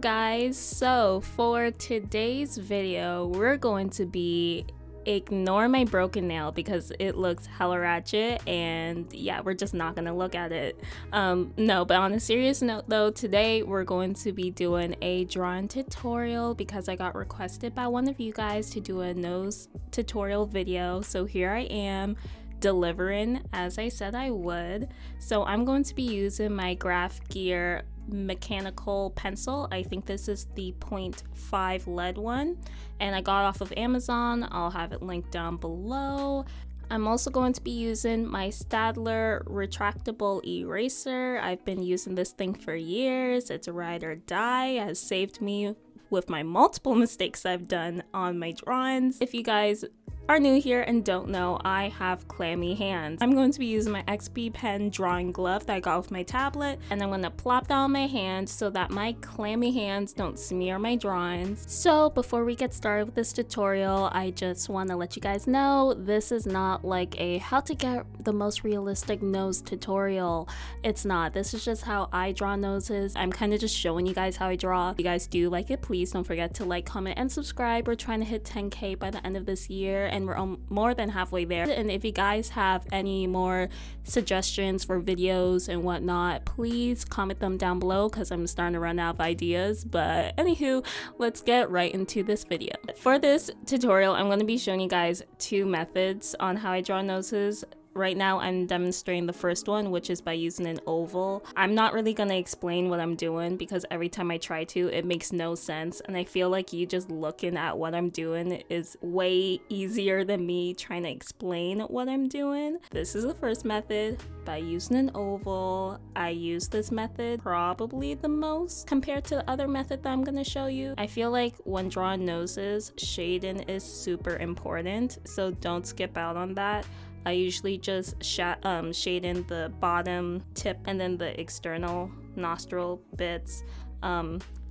guys, so for today's video we're going to be ignore my broken nail because it looks hella ratchet, and yeah, we're just not gonna look at it. No, but on a serious note though, today we're going to be doing a drawing tutorial because I got requested by one of you guys to do a nose tutorial video, so here I am delivering as I said I would. So I'm going to be using my Graph Gear mechanical pencil. I think this is the 0.5 lead one, and I got off of Amazon. I'll have it linked down below. I'm also going to be using my Staedtler retractable eraser. I've been using this thing for years. It's a ride or die. It has saved me with my multiple mistakes I've done on my drawings. If you guys are new here and don't know, I have clammy hands. I'm going to be using my XP pen drawing glove that I got with my tablet, and I'm going to plop down my hand so that my clammy hands don't smear my drawings. So before we get started with this tutorial, I just want to let you guys know this is not like a how to get the most realistic nose tutorial. It's not. This is just how I draw noses. I'm kind of just showing you guys how I draw. If you guys do like it, please don't forget to like, comment, and subscribe. We're trying to hit 10K by the end of this year, and we're more than halfway there. And if you guys have any more suggestions for videos and whatnot, please comment them down below because I'm starting to run out of ideas. But anywho, let's get right into this video. For this tutorial, I'm going to be showing you guys two methods on how I draw noses. Right now I'm demonstrating the first one, which is by using an oval. I'm not really gonna explain what I'm doing because every time I try to, it makes no sense, and I feel like you just looking at what I'm doing is way easier than me trying to explain what I'm doing. This is the first method by using an oval. I use this method probably the most compared to the other method that I'm gonna show you. I feel like when drawing noses, shading is super important, so don't skip out on that. I usually just shade in the bottom tip and then the external nostril bits.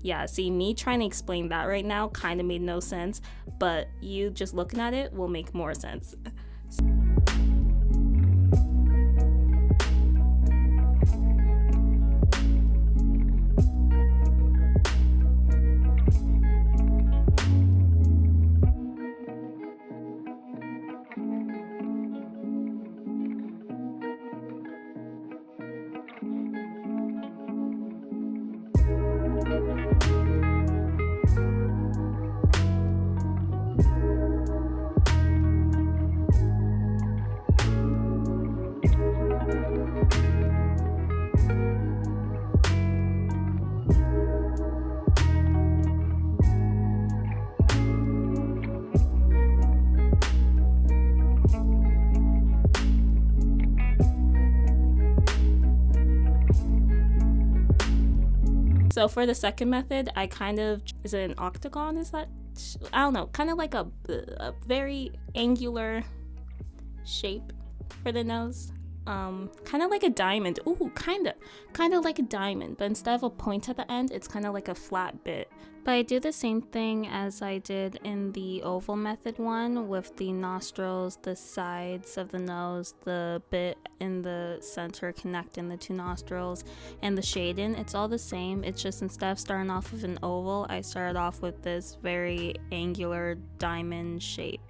Yeah, see, me trying to explain that right now kind of made no sense, but you just looking at it will make more sense. So for the second method, I kind of, is it an octagon? Is that, I don't know, kind of like a very angular shape for the nose. Kind of like a diamond. Ooh, kind of like a diamond, but instead of a point at the end, it's kind of like a flat bit. But I do the same thing as I did in the oval method one, with the nostrils, the sides of the nose, the bit in the center connecting the two nostrils, and the shading. It's all the same. It's just instead of starting off with an oval, I started off with this very angular diamond shape.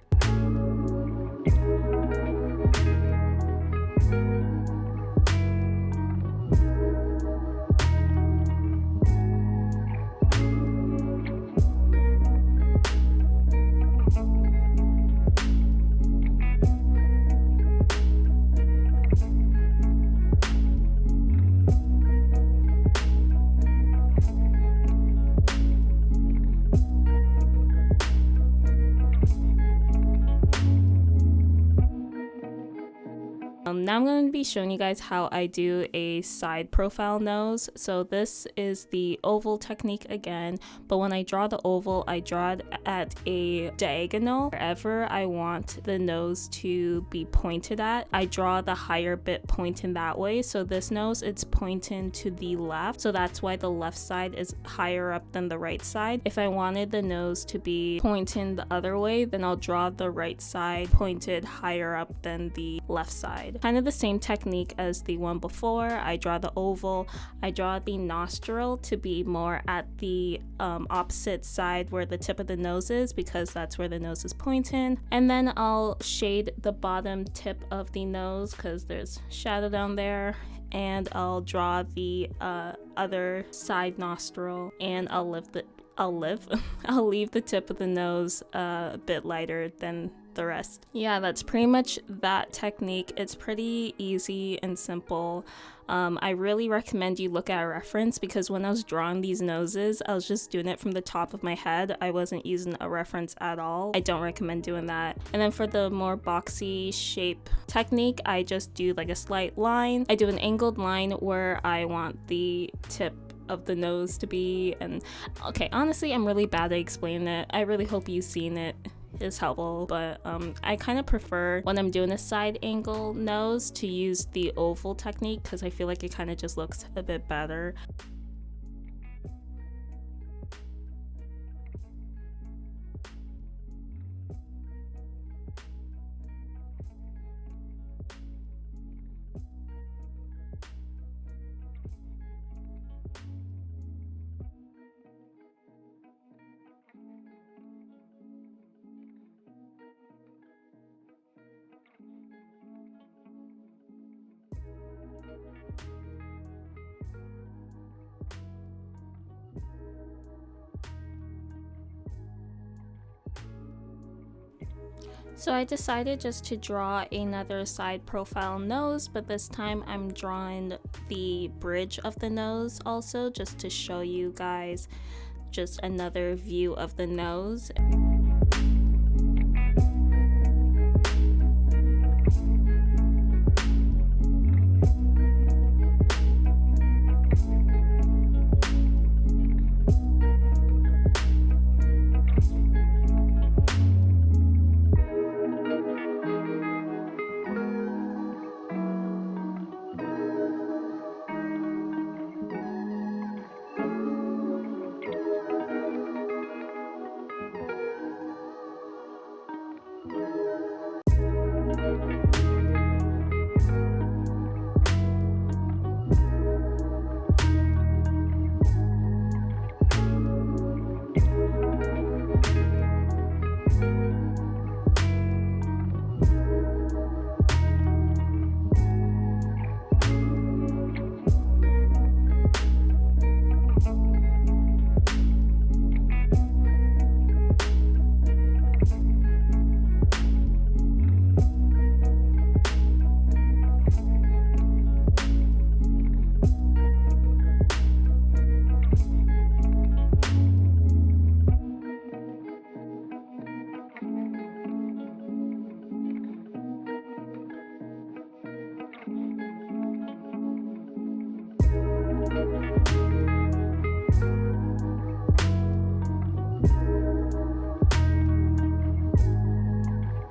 Now I'm going to be showing you guys how I do a side profile nose. So this is the oval technique again, but when I draw the oval, I draw it at a diagonal. Wherever I want the nose to be pointed at, I draw the higher bit pointing that way. So this nose, it's pointing to the left, so that's why the left side is higher up than the right side. If I wanted the nose to be pointing the other way, then I'll draw the right side pointed higher up than the left side. Kind kind of the same technique as the one before. I draw the oval, I draw the nostril to be more at the opposite side where the tip of the nose is, because that's where the nose is pointing. And then I'll shade the bottom tip of the nose because there's shadow down there. And I'll draw the other side nostril, and I'll leave the tip of the nose a bit lighter than the rest. Yeah, that's pretty much that technique. It's pretty easy and simple. I really recommend you look at a reference, because when I was drawing these noses, I was just doing it from the top of my head. I wasn't using a reference at all. I don't recommend doing that. And then for the more boxy shape technique, I just do like a slight line. I do an angled line where I want the tip of the nose to be. And okay, honestly, I'm really bad at explaining it. I really hope you've seen it. Is helpful, but I kind of prefer when I'm doing a side angle nose to use the oval technique, because I feel like it kind of just looks a bit better. So I decided just to draw another side profile nose, but this time I'm drawing the bridge of the nose also, just to show you guys just another view of the nose.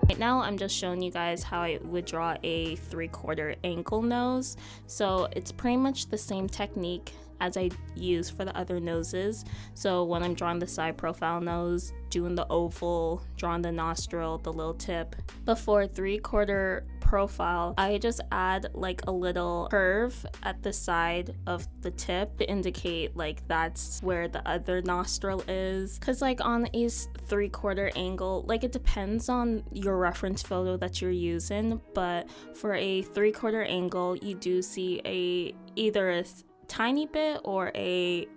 Right now I'm just showing you guys how I would draw a 3/4 ankle nose. So it's pretty much the same technique as I use for the other noses. So when I'm drawing the side profile nose, doing the oval, drawing the nostril, the little tip. But for 3/4 profile, I just add like a little curve at the side of the tip to indicate like that's where the other nostril is. Cause like on a 3/4 angle, like it depends on your reference photo that you're using, but for a 3/4 angle, you do see either a tiny bit or a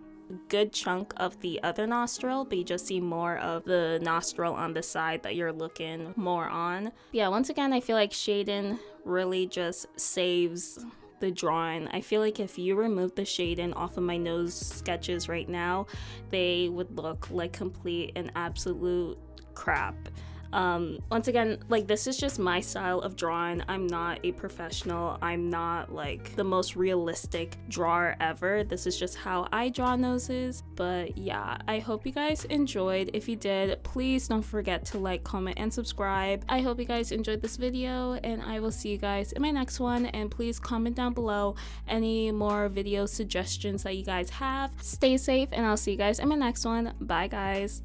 good chunk of the other nostril, but you just see more of the nostril on the side that you're looking more on. Yeah, once again, I feel like shading really just saves the drawing. I feel like if you remove the shading off of my nose sketches right now, they would look like complete and absolute crap. Once again, like this is just my style of drawing. I'm not a professional. I'm not like the most realistic drawer ever. This is just how I draw noses. But yeah, I hope you guys enjoyed. If you did, please don't forget to like, comment, and subscribe. I hope you guys enjoyed this video, and I will see you guys in my next one. And please comment down below any more video suggestions that you guys have. Stay safe, and I'll see you guys in my next one. Bye guys.